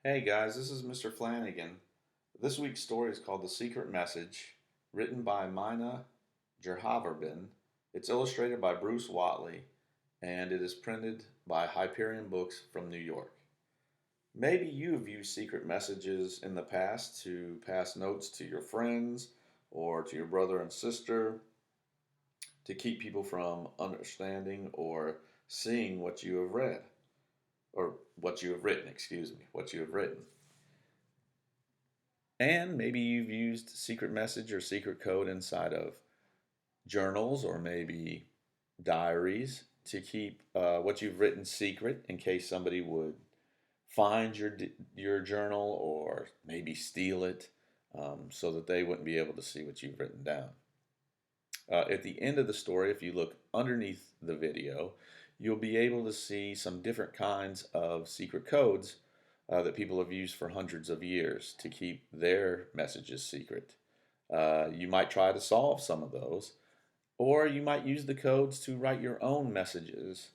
Hey guys, this is Mr. Flanagan. This week's story is called The Secret Message, written by Mina Javaherbin. It's illustrated by Bruce Watley, and it is printed by Hyperion Books from New York. Maybe you've used secret messages in the past to pass notes to your friends or to your brother and sister to keep people from understanding or seeing what you have read, or what you have written, excuse me, what you have written. And maybe you've used secret message or secret code inside of journals or maybe diaries to keep what you've written secret in case somebody would find your journal or maybe steal it, so that they wouldn't be able to see what you've written down. At the end of the story, if you look underneath the video, you'll be able to see some different kinds of secret codes that people have used for hundreds of years to keep their messages secret. You might try to solve some of those, or you might use the codes to write your own messages,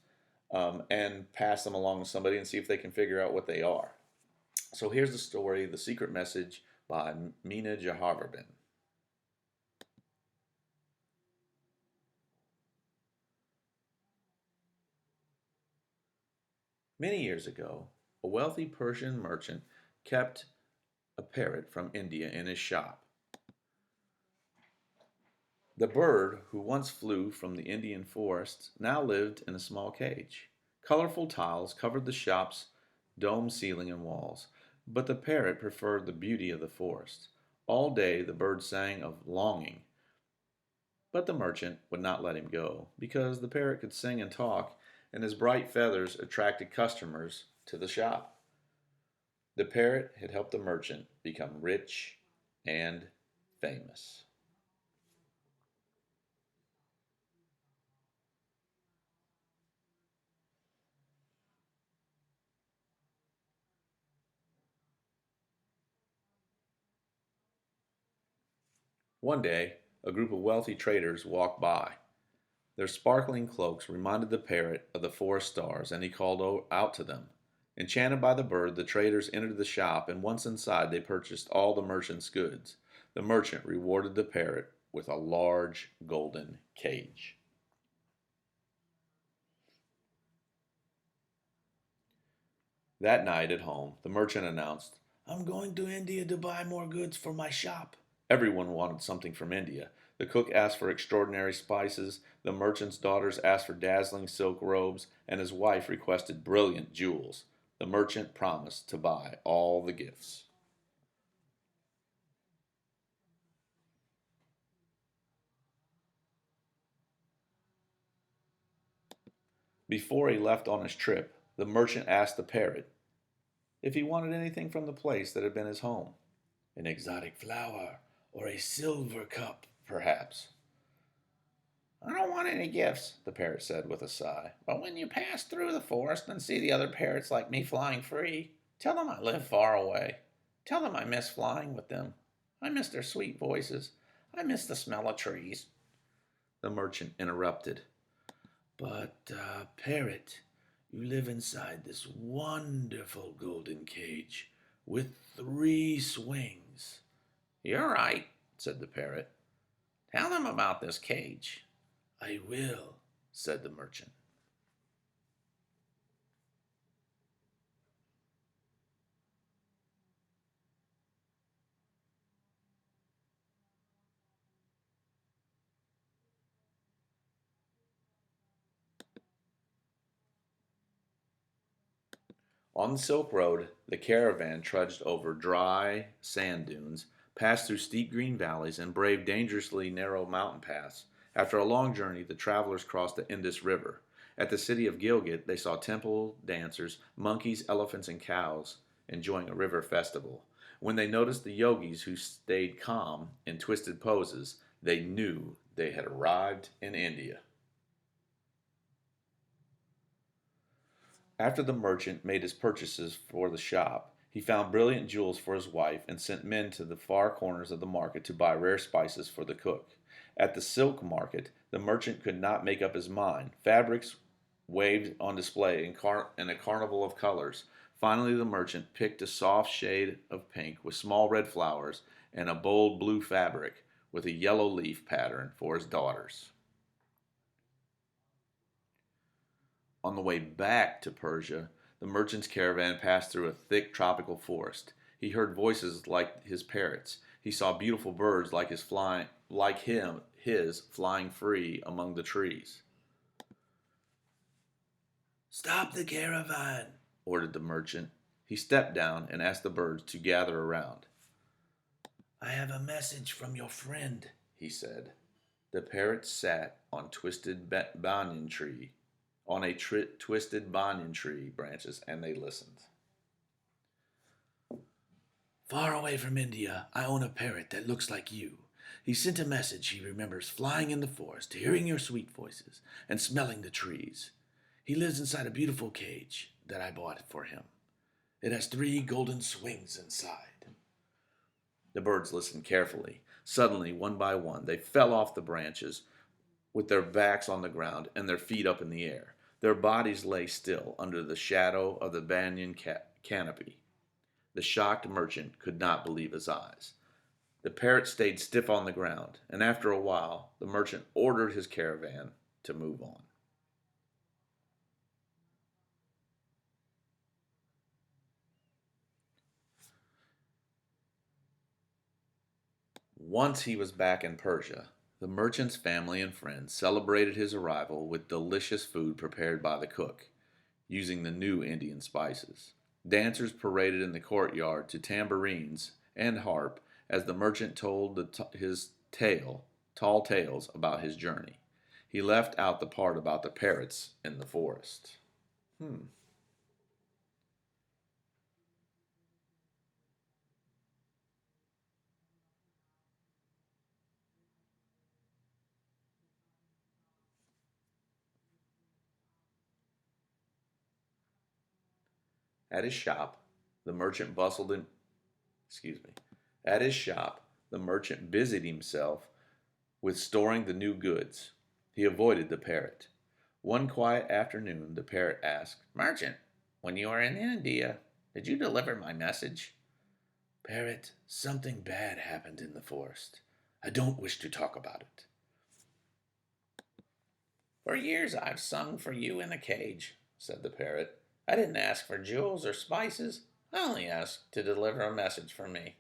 and pass them along to somebody and see if they can figure out what they are. So here's the story, The Secret Message by Mina Javaherbin. Many years ago, a wealthy Persian merchant kept a parrot from India in his shop. The bird, who once flew from the Indian forests, now lived in a small cage. Colorful tiles covered the shop's dome ceiling and walls, but the parrot preferred the beauty of the forest. All day the bird sang of longing, but the merchant would not let him go, because the parrot could sing and talk, and his bright feathers attracted customers to the shop. The parrot had helped the merchant become rich and famous. One day, a group of wealthy traders walked by. Their sparkling cloaks reminded the parrot of the forest stars, and he called out to them. Enchanted by the bird, the traders entered the shop, and once inside, they purchased all the merchant's goods. The merchant rewarded the parrot with a large golden cage. That night at home, the merchant announced, "I'm going to India to buy more goods for my shop." Everyone wanted something from India. The cook asked for extraordinary spices, the merchant's daughters asked for dazzling silk robes, and his wife requested brilliant jewels. The merchant promised to buy all the gifts. Before he left on his trip, the merchant asked the parrot if he wanted anything from the place that had been his home. An exotic flower, or a silver cup, perhaps. "I don't want any gifts," the parrot said with a sigh. "But when you pass through the forest and see the other parrots like me flying free, tell them I live far away. Tell them I miss flying with them. I miss their sweet voices. I miss the smell of trees." The merchant interrupted. "But, parrot, you live inside this wonderful golden cage with 3 swings." "You're right," said the parrot. "Tell them about this cage." "I will," said the merchant. On the Silk Road, the caravan trudged over dry sand dunes, passed through steep green valleys, and braved dangerously narrow mountain paths. After a long journey, the travelers crossed the Indus River. At the city of Gilgit, they saw temple dancers, monkeys, elephants, and cows enjoying a river festival. When they noticed the yogis who stayed calm in twisted poses, they knew they had arrived in India. After the merchant made his purchases for the shop, he found brilliant jewels for his wife and sent men to the far corners of the market to buy rare spices for the cook. At the silk market, the merchant could not make up his mind. Fabrics waved on display in a carnival of colors. Finally, the merchant picked a soft shade of pink with small red flowers and a bold blue fabric with a yellow leaf pattern for his daughters. On the way back to Persia, the merchant's caravan passed through a thick tropical forest. He heard voices like his parrots. He saw beautiful birds his flying free among the trees. "Stop the caravan," ordered the merchant. He stepped down and asked the birds to gather around. "I have a message from your friend," he said. The parrots sat on twisted banyan tree branches, and they listened. "Far away from India, I own a parrot that looks like you. He sent a message he remembers flying in the forest, hearing your sweet voices, and smelling the trees. He lives inside a beautiful cage that I bought for him. It has 3 golden swings inside." The birds listened carefully. Suddenly, one by one, they fell off the branches with their backs on the ground and their feet up in the air. Their bodies lay still under the shadow of the banyan canopy. The shocked merchant could not believe his eyes. The parrot stayed stiff on the ground, and after a while, the merchant ordered his caravan to move on. Once he was back in Persia, the merchant's family and friends celebrated his arrival with delicious food prepared by the cook, using the new Indian spices. Dancers paraded in the courtyard to tambourines and harp as the merchant told his tall tales about his journey. He left out the part about the parrots in the forest. Hmm. At his shop, the merchant bustled in, excuse me. At his shop, the merchant busied himself with storing the new goods. He avoided the parrot. One quiet afternoon, the parrot asked, "Merchant, when you were in India, did you deliver my message?" "Parrot, something bad happened in the forest. I don't wish to talk about it." "For years I've sung for you in a cage," said the parrot. "I didn't ask for jewels or spices. I only asked to deliver a message for me.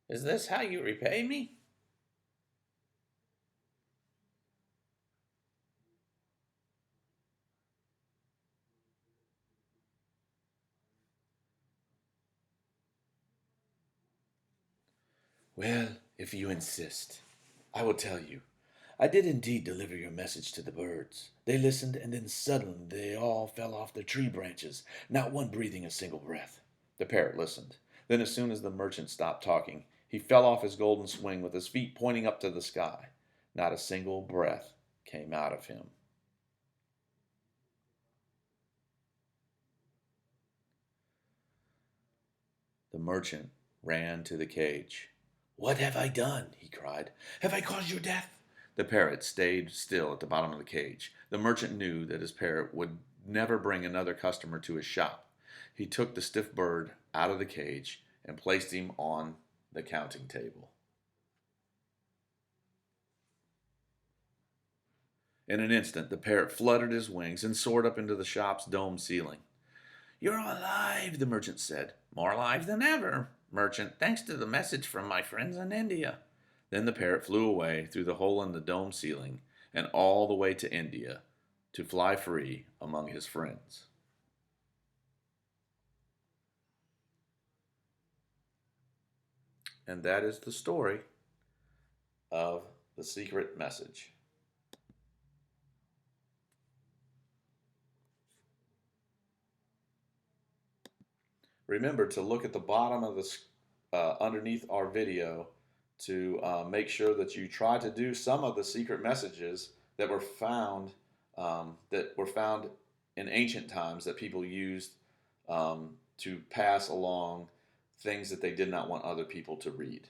Is this how you repay me?" "Well, if you insist, I will tell you. I did indeed deliver your message to the birds. They listened, and then suddenly they all fell off their tree branches, not one breathing a single breath." The parrot listened. Then, as soon as the merchant stopped talking, he fell off his golden swing with his feet pointing up to the sky. Not a single breath came out of him. The merchant ran to the cage. "What have I done?" he cried. "Have I caused your death?" The parrot stayed still at the bottom of the cage. The merchant knew that his parrot would never bring another customer to his shop. He took the stiff bird out of the cage and placed him on the counting table. In an instant, the parrot fluttered his wings and soared up into the shop's dome ceiling. "You're alive," the merchant said. "More alive than ever, merchant, thanks to the message from my friends in India." Then the parrot flew away through the hole in the dome ceiling and all the way to India to fly free among his friends. And that is the story of the secret message. Remember to look at the bottom of the underneath our video to make sure that you try to do some of the secret messages that were found in ancient times that people used to pass along things that they did not want other people to read.